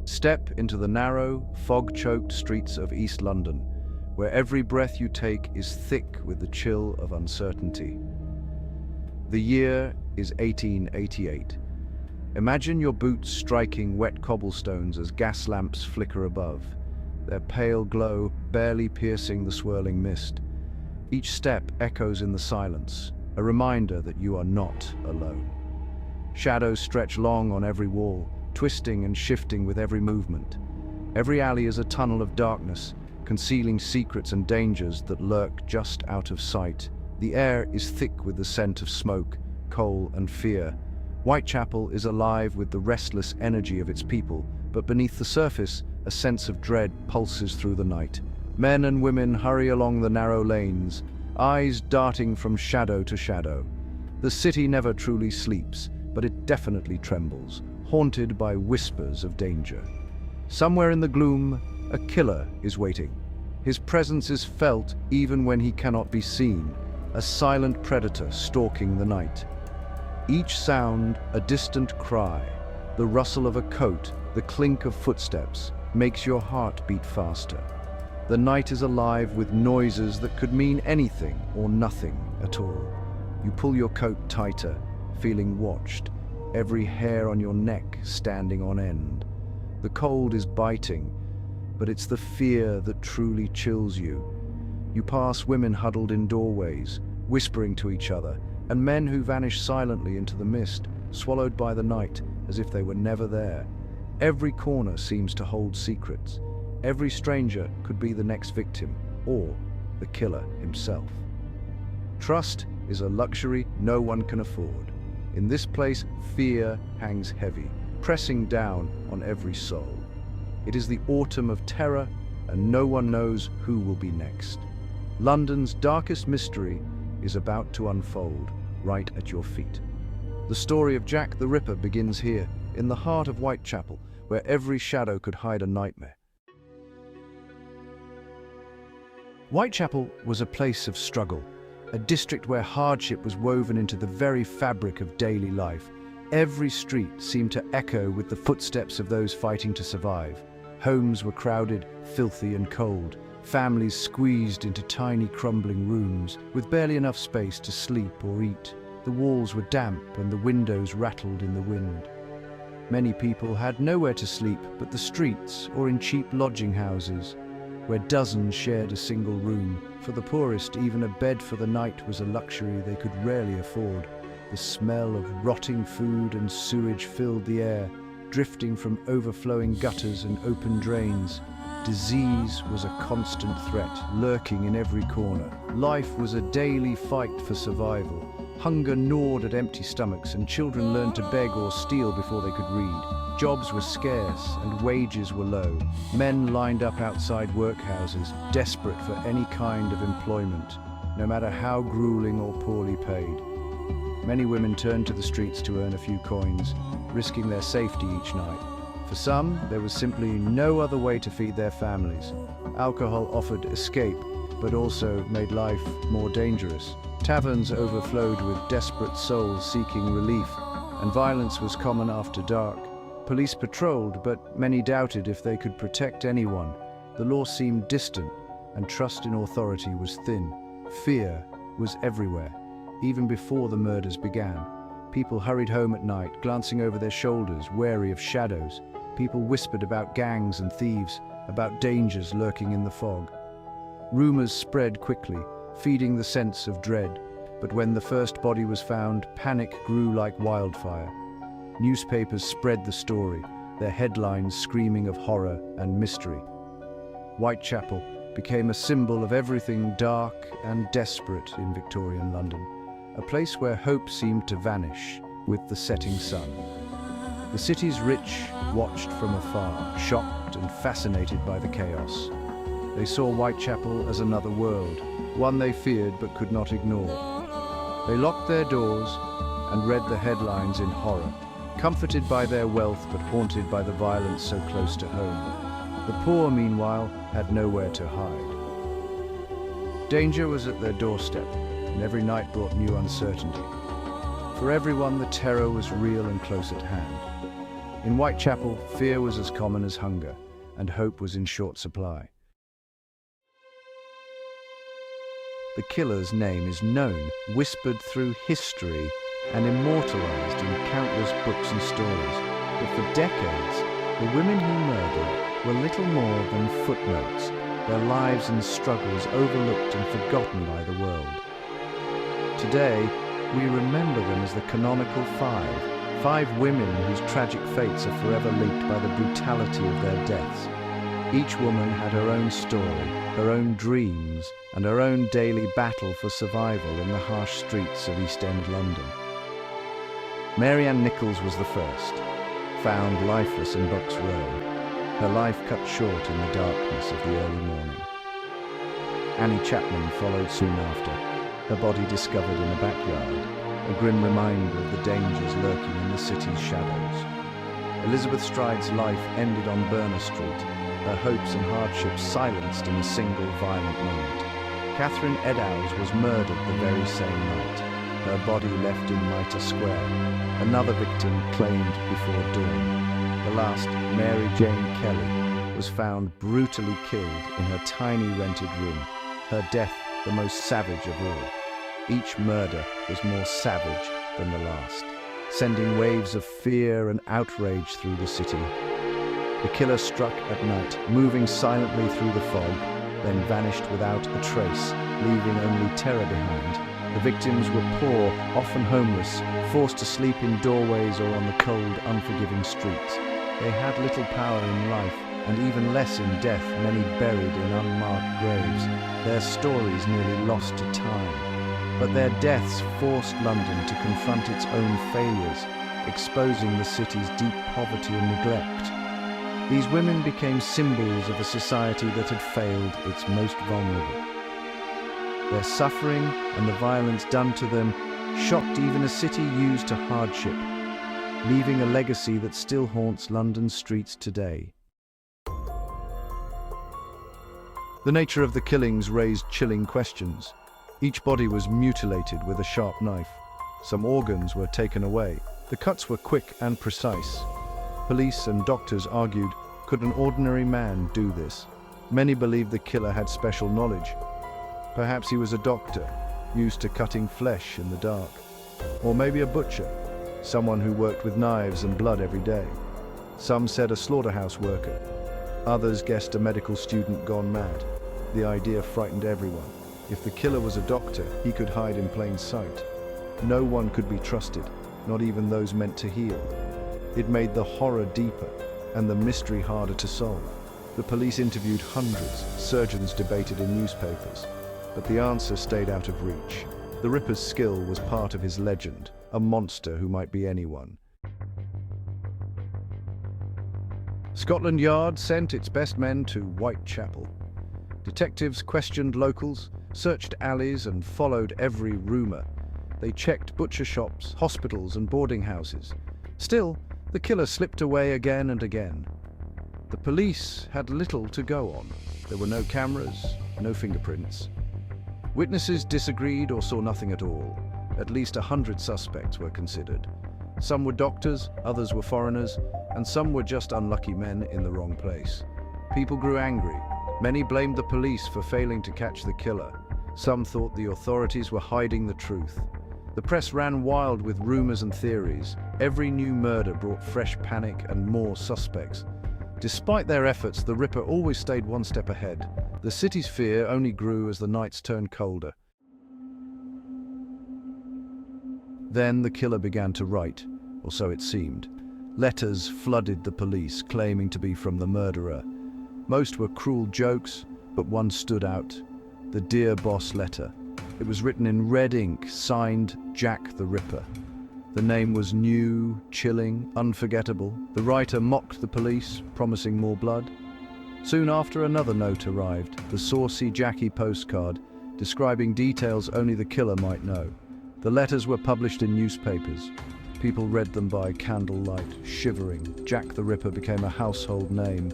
Step into the narrow, fog-choked streets of East London, where every breath you take is thick with the chill of uncertainty. The year is 1888. Imagine your boots striking wet cobblestones as gas lamps flicker above, their pale glow barely piercing the swirling mist. Each step echoes in the silence, a reminder that you are not alone. Shadows stretch long on every wall, twisting and shifting with every movement. Every alley is a tunnel of darkness, concealing secrets and dangers that lurk just out of sight. The air is thick with the scent of smoke, coal, and fear. Whitechapel is alive with the restless energy of its people, but beneath the surface, a sense of dread pulses through the night. Men and women hurry along the narrow lanes, eyes darting from shadow to shadow. The city never truly sleeps, but it definitely trembles, haunted by whispers of danger. Somewhere in the gloom, a killer is waiting. His presence is felt even when he cannot be seen, a silent predator stalking the night. Each sound, a distant cry, the rustle of a coat, the clink of footsteps, makes your heart beat faster. The night is alive with noises that could mean anything or nothing at all. You pull your coat tighter, feeling watched, every hair on your neck standing on end. The cold is biting, but it's the fear that truly chills you. You pass women huddled in doorways, whispering to each other, and men who vanish silently into the mist, swallowed by the night as if they were never there. Every corner seems to hold secrets. Every stranger could be the next victim, or the killer himself. Trust is a luxury no one can afford. In this place, fear hangs heavy, pressing down on every soul. It is the autumn of terror, and no one knows who will be next. London's darkest mystery is about to unfold right at your feet. The story of Jack the Ripper begins here, in the heart of Whitechapel, where every shadow could hide a nightmare. Whitechapel was a place of struggle, a district where hardship was woven into the very fabric of daily life. Every street seemed to echo with the footsteps of those fighting to survive. Homes were crowded, filthy and cold, families squeezed into tiny crumbling rooms, with barely enough space to sleep or eat. The walls were damp and the windows rattled in the wind. Many people had nowhere to sleep but the streets or in cheap lodging houses, where dozens shared a single room. For the poorest, even a bed for the night was a luxury they could rarely afford. The smell of rotting food and sewage filled the air, drifting from overflowing gutters and open drains. Disease was a constant threat, lurking in every corner. Life was a daily fight for survival. Hunger gnawed at empty stomachs, and children learned to beg or steal before they could read. Jobs were scarce and wages were low. Men lined up outside workhouses, desperate for any kind of employment, no matter how grueling or poorly paid. Many women turned to the streets to earn a few coins, risking their safety each night. For some, there was simply no other way to feed their families. Alcohol offered escape, but also made life more dangerous. Taverns overflowed with desperate souls seeking relief, and violence was common after dark. Police patrolled, but many doubted if they could protect anyone. The law seemed distant, and trust in authority was thin. Fear was everywhere, even before the murders began. People hurried home at night, glancing over their shoulders, wary of shadows. People whispered about gangs and thieves, about dangers lurking in the fog. Rumors spread quickly, feeding the sense of dread. But when the first body was found, panic grew like wildfire. Newspapers spread the story, their headlines screaming of horror and mystery. Whitechapel became a symbol of everything dark and desperate in Victorian London, a place where hope seemed to vanish with the setting sun. The city's rich watched from afar, shocked and fascinated by the chaos. They saw Whitechapel as another world, one they feared but could not ignore. They locked their doors and read the headlines in horror, comforted by their wealth but haunted by the violence so close to home. The poor, meanwhile, had nowhere to hide. Danger was at their doorstep, and every night brought new uncertainty. For everyone, the terror was real and close at hand. In Whitechapel, fear was as common as hunger, and hope was in short supply. The killer's name is known, whispered through history, and immortalized in countless books and stories. But for decades, the women he murdered were little more than footnotes, their lives and struggles overlooked and forgotten by the world. Today, we remember them as the canonical five women whose tragic fates are forever linked by the brutality of their deaths. Each woman had her own story, her own dreams, and her own daily battle for survival in the harsh streets of East End London. Mary Ann Nichols was the first, found lifeless in Bucks Row, her life cut short in the darkness of the early morning. Annie Chapman followed soon after, her body discovered in a backyard, a grim reminder of the dangers lurking in the city's shadows. Elizabeth Stride's life ended on Berner Street, her hopes and hardships silenced in a single violent moment. Catherine Eddowes was murdered the very same night, her body left in Mitre Square, another victim claimed before dawn. The last, Mary Jane Kelly, was found brutally killed in her tiny rented room, her death the most savage of all. Each murder was more savage than the last, sending waves of fear and outrage through the city. The killer struck at night, moving silently through the fog, then vanished without a trace, leaving only terror behind. The victims were poor, often homeless, forced to sleep in doorways or on the cold, unforgiving streets. They had little power in life, and even less in death, many buried in unmarked graves, their stories nearly lost to time. But their deaths forced London to confront its own failures, exposing the city's deep poverty and neglect. These women became symbols of a society that had failed its most vulnerable. Their suffering and the violence done to them shocked even a city used to hardship, leaving a legacy that still haunts London's streets today. The nature of the killings raised chilling questions. Each body was mutilated with a sharp knife. Some organs were taken away. The cuts were quick and precise. Police and doctors argued, could an ordinary man do this? Many believed the killer had special knowledge. Perhaps he was a doctor, used to cutting flesh in the dark. Or maybe a butcher, someone who worked with knives and blood every day. Some said a slaughterhouse worker. Others guessed a medical student gone mad. The idea frightened everyone. If the killer was a doctor, he could hide in plain sight. No one could be trusted, not even those meant to heal. It made the horror deeper and the mystery harder to solve. The police interviewed hundreds, surgeons debated in newspapers, but the answer stayed out of reach. The Ripper's skill was part of his legend, a monster who might be anyone. Scotland Yard sent its best men to Whitechapel. Detectives questioned locals, searched alleys and followed every rumour. They checked butcher shops, hospitals and boarding houses. Still, the killer slipped away again and again. The police had little to go on. There were no cameras, no fingerprints. Witnesses disagreed or saw nothing at all. At least 100 suspects were considered. Some were doctors, others were foreigners, and some were just unlucky men in the wrong place. People grew angry. Many blamed the police for failing to catch the killer. Some thought the authorities were hiding the truth. The press ran wild with rumors and theories. Every new murder brought fresh panic and more suspects. Despite their efforts, the Ripper always stayed one step ahead. The city's fear only grew as the nights turned colder. Then the killer began to write, or so it seemed. Letters flooded the police, claiming to be from the murderer. Most were cruel jokes, but one stood out. The Dear Boss letter. It was written in red ink, signed Jack the Ripper. The name was new, chilling, unforgettable. The writer mocked the police, promising more blood. Soon after, another note arrived, the saucy Jackie postcard, describing details only the killer might know. The letters were published in newspapers. People read them by candlelight, shivering. Jack the Ripper became a household name.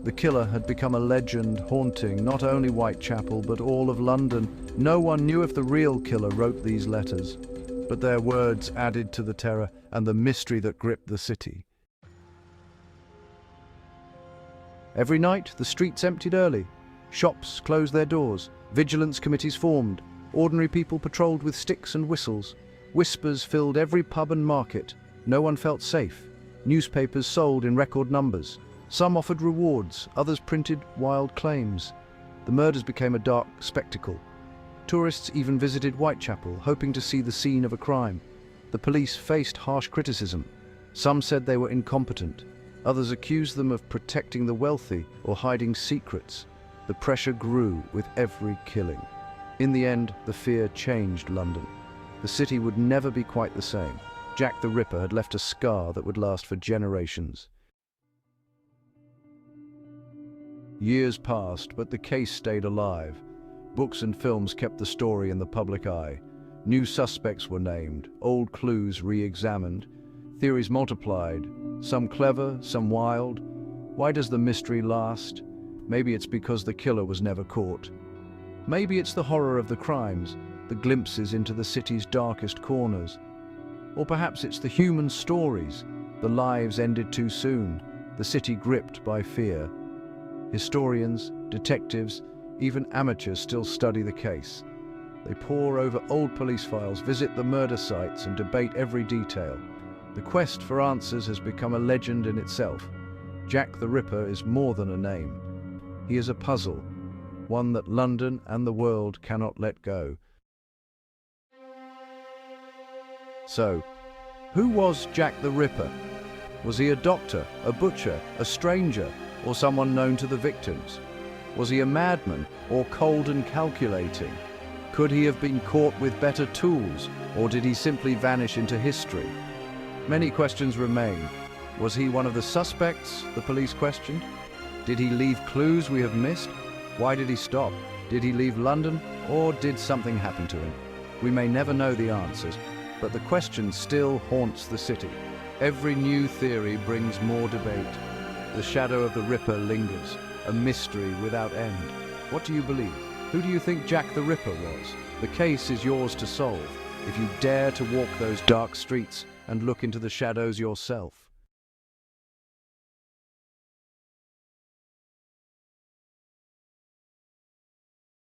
The killer had become a legend, haunting not only Whitechapel but all of London. No one knew if the real killer wrote these letters, but their words added to the terror and the mystery that gripped the city. Every night, the streets emptied early. Shops closed their doors. Vigilance committees formed. Ordinary people patrolled with sticks and whistles. Whispers filled every pub and market. No one felt safe. Newspapers sold in record numbers. Some offered rewards, others printed wild claims. The murders became a dark spectacle. Tourists even visited Whitechapel, hoping to see the scene of a crime. The police faced harsh criticism. Some said they were incompetent. Others accused them of protecting the wealthy or hiding secrets. The pressure grew with every killing. In the end, the fear changed London. The city would never be quite the same. Jack the Ripper had left a scar that would last for generations. Years passed, but the case stayed alive. Books and films kept the story in the public eye. New suspects were named, old clues re-examined, theories multiplied, some clever, some wild. Why does the mystery last? Maybe it's because the killer was never caught. Maybe it's the horror of the crimes, the glimpses into the city's darkest corners. Or perhaps it's the human stories, the lives ended too soon, the city gripped by fear. Historians, detectives, even amateurs still study the case. They pore over old police files, visit the murder sites, and debate every detail. The quest for answers has become a legend in itself. Jack the Ripper is more than a name. He is a puzzle, one that London and the world cannot let go. So, who was Jack the Ripper? Was he a doctor, a butcher, a stranger, or someone known to the victims? Was he a madman, or cold and calculating? Could he have been caught with better tools, or did he simply vanish into history? Many questions remain. Was he one of the suspects, the police questioned? Did he leave clues we have missed? Why did he stop? Did he leave London, or did something happen to him? We may never know the answers, but the question still haunts the city. Every new theory brings more debate. The shadow of the Ripper lingers, a mystery without end. What do you believe? Who do you think Jack the Ripper was? The case is yours to solve, if you dare to walk those dark streets and look into the shadows yourself.